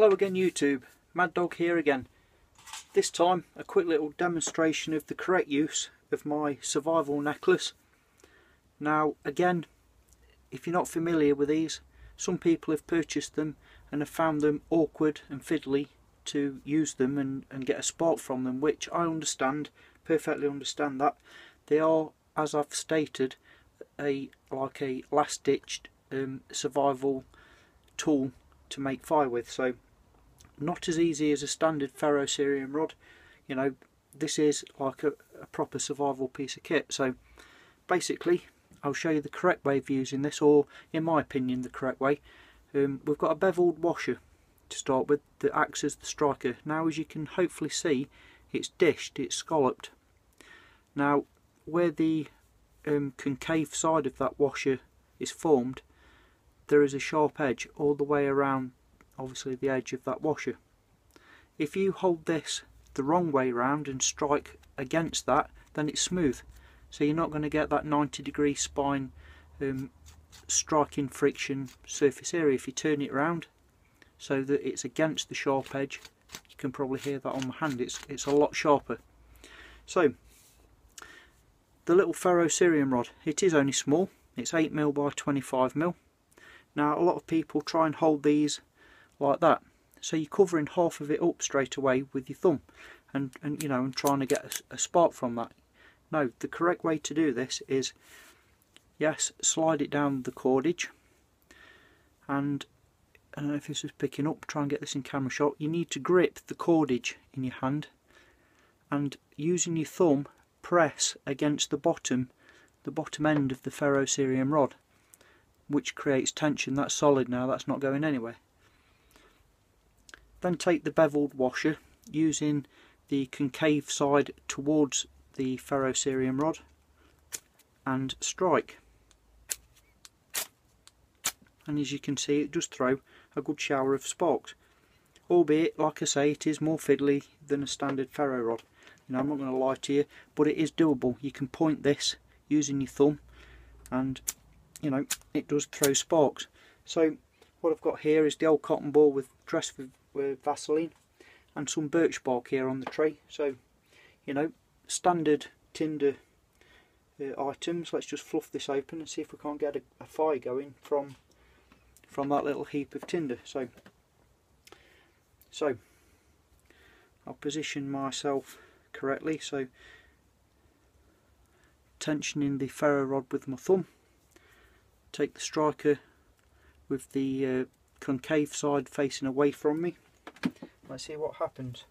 Hello again YouTube, Mad Dog here again. This time a quick little demonstration of the correct use of my survival necklace. Now again, if you're not familiar with these, some people have purchased them and have found them awkward and fiddly to use them and get a spark from them, which I understand, perfectly understand that. They are, as I've stated, like a last ditch survival tool to make fire with, so not as easy as a standard ferrocerium rod. You know, this is like a proper survival piece of kit. So basically I'll show you the correct way of using this, or in my opinion the correct way. We've got a beveled washer to start with that acts as the striker. Now as you can hopefully see, it's dished, it's scalloped. Now where the concave side of that washer is formed, there is a sharp edge all the way around, obviously, the edge of that washer. If you hold this the wrong way round and strike against that, then it's smooth, so you're not going to get that 90-degree spine striking friction surface area. If you turn it round so that it's against the sharp edge, you can probably hear that on my hand, it's a lot sharper. So the little ferrocerium rod, it is only small, it's 8mm by 25mm. Now a lot of people try and hold these like that, so you're covering half of it up straight away with your thumb and you know, and trying to get a spark from that. No, the correct way to do this is, yes, slide it down the cordage, and I don't know if this is picking up, try and get this in camera shot. You need to grip the cordage in your hand and using your thumb press against the bottom end of the ferrocerium rod, which creates tension. That's solid now, that's not going anywhere. Then take the beveled washer using the concave side towards the ferrocerium rod and strike. And as you can see, it does throw a good shower of sparks, albeit, like I say, it is more fiddly than a standard ferro rod. You know, I'm not going to lie to you, but it is doable. You can point this using your thumb and, you know, it does throw sparks. So what I've got here is the old cotton ball dressed with Vaseline and some birch bark here on the tray. So, you know, standard tinder items. Let's just fluff this open and see if we can't get a fire going from that little heap of tinder. So I'll position myself correctly, so tensioning the ferro rod with my thumb, take the striker with the concave side facing away from me. Let's see what happens.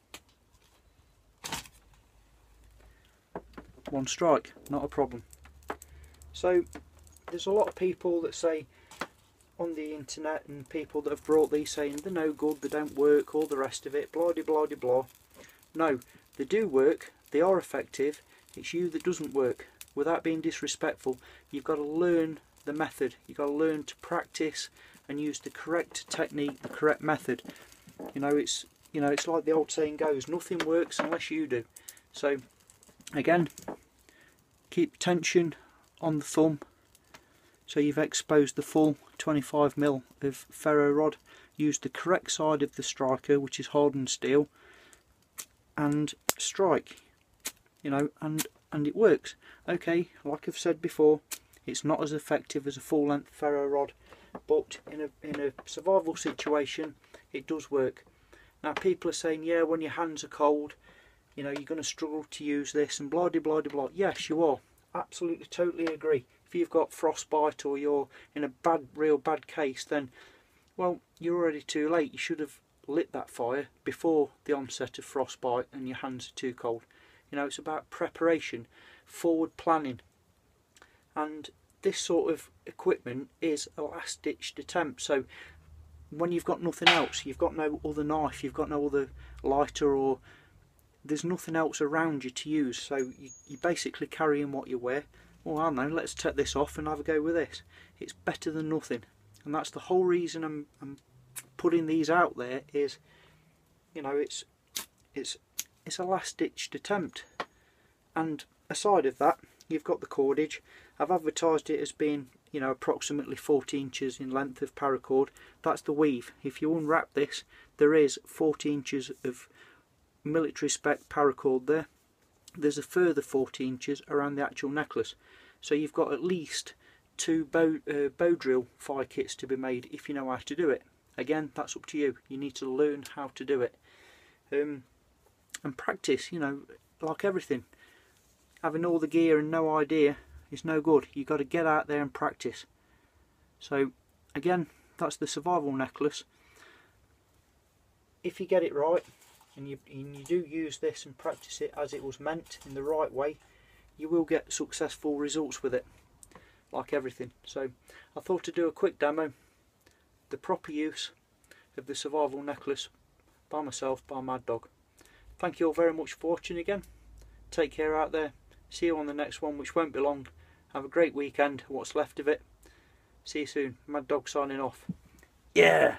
One strike, not a problem. So there's a lot of people that say on the internet, and people that have brought these saying they're no good, they don't work, all the rest of it, blah de blah de blah. No, they do work, they are effective, it's you that doesn't work. Without being disrespectful, you've got to learn the method, you've got to learn to practice and use the correct technique, the correct method. You know, it's like the old saying goes, nothing works unless you do. So again, keep tension on the thumb so you've exposed the full 25mm of ferro rod. Use the correct side of the striker, which is hardened steel, and strike. You know, and it works. Okay, like I've said before, it's not as effective as a full-length ferro rod, but in a survival situation, it does work. Now people are saying, yeah, when your hands are cold, you know, you're going to struggle to use this and blah de blah de blah. Yes, you are. Absolutely, totally agree. If you've got frostbite or you're in a real bad case, then, well, you're already too late. You should have lit that fire before the onset of frostbite and your hands are too cold. You know, it's about preparation, forward planning, and this sort of equipment is a last-ditched attempt. So when you've got nothing else, you've got no other knife, you've got no other lighter, or there's nothing else around you to use, so you're basically carrying what you wear. Well, I don't know, let's take this off and have a go with this. It's better than nothing, and that's the whole reason I'm putting these out there. Is, you know, it's a last-ditched attempt. And aside of that, you've got the cordage. I've advertised it as being you know, approximately 40 inches in length of paracord. That's the weave. If you unwrap this, there is 40 inches of military spec paracord there. There's a further 40 inches around the actual necklace. So you've got at least 2 bow drill fire kits to be made if you know how to do it. Again, that's up to you. You need to learn how to do it. And practice, you know, like everything. Having all the gear and no idea is no good. You've got to get out there and practice. So again, that's the survival necklace. If you get it right and you do use this and practice it as it was meant in the right way, you will get successful results with it, like everything. So I thought to do a quick demo, the proper use of the survival necklace by myself, by Mad Dog. Thank you all very much for watching again. Take care out there. See you on the next one, which won't be long. Have a great weekend, what's left of it. See you soon. Mad Dog signing off. Yeah!